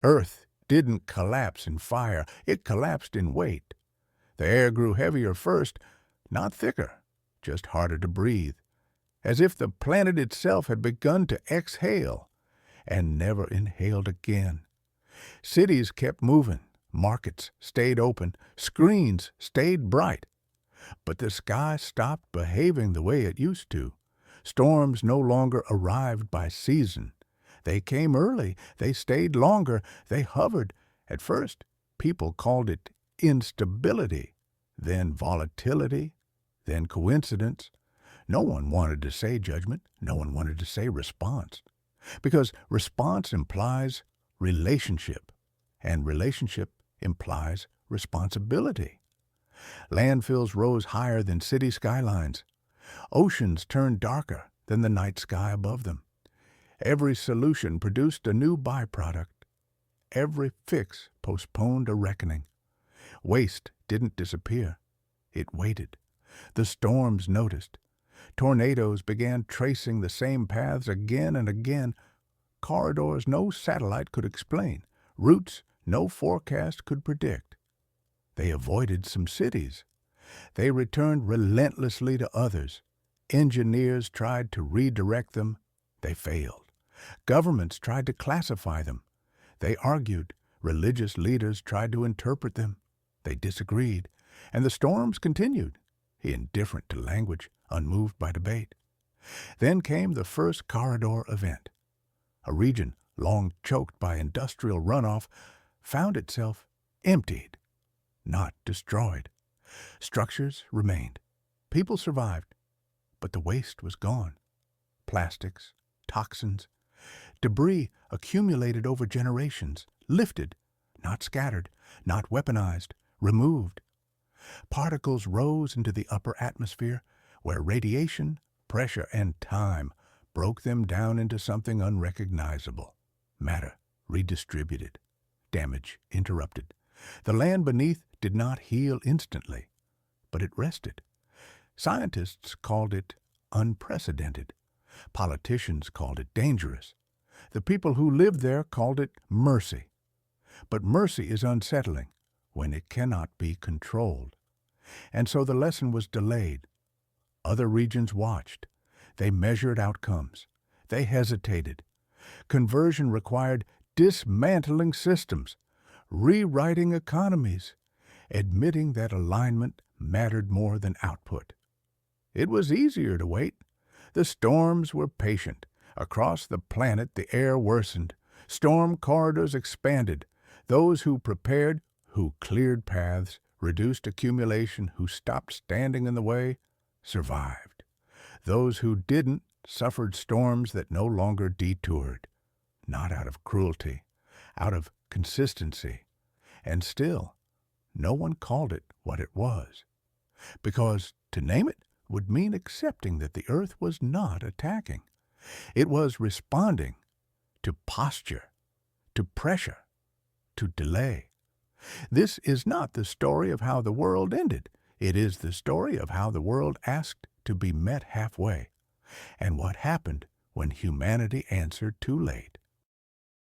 Earth didn't collapse in fire, it collapsed in weight. The air grew heavier first, not thicker, just harder to breathe, as if the planet itself had begun to exhale and never inhaled again. Cities kept moving, markets stayed open, screens stayed bright. But the sky stopped behaving the way it used to. Storms no longer arrived by season. They came early, they stayed longer, they hovered. At first, people called it instability, then volatility, then coincidence. No one wanted to say judgment, no one wanted to say response. Because response implies relationship, and relationship implies responsibility. Landfills rose higher than city skylines. Oceans turned darker than the night sky above them. Every solution produced a new byproduct. Every fix postponed a reckoning. Waste didn't disappear. It waited. The storms noticed. Tornadoes began tracing the same paths again and again. Corridors no satellite could explain. Routes no forecast could predict. They avoided some cities. They returned relentlessly to others. Engineers tried to redirect them. They failed. Governments tried to classify them. They argued. Religious leaders tried to interpret them. They disagreed. And the storms continued, indifferent to language, unmoved by debate. Then came the first corridor event. A region long choked by industrial runoff found itself emptied, not destroyed. Structures remained. People survived. But the waste was gone. Plastics, toxins, debris accumulated over generations, lifted, not scattered, not weaponized, removed. Particles rose into the upper atmosphere, where radiation, pressure, and time broke them down into something unrecognizable. Matter redistributed. Damage interrupted. The land beneath did not heal instantly, but it rested. Scientists called it unprecedented. Politicians called it dangerous. The people who lived there called it mercy. But mercy is unsettling when it cannot be controlled. And so the lesson was delayed. Other regions watched. They measured outcomes. They hesitated. Conversion required dismantling systems, rewriting economies, admitting that alignment mattered more than output. It was easier to wait. The storms were patient. Across the planet the air worsened. Storm corridors expanded. Those who prepared, who cleared paths, reduced accumulation, who stopped standing in the way, survived. Those who didn't suffered storms that no longer detoured, not out of cruelty, out of consistency. And still, no one called it what it was. Because to name it would mean accepting that the earth was not attacking. It was responding to posture, to pressure, to delay. This is not the story of how the world ended. It is the story of how the world asked to be met halfway, and what happened when humanity answered too late.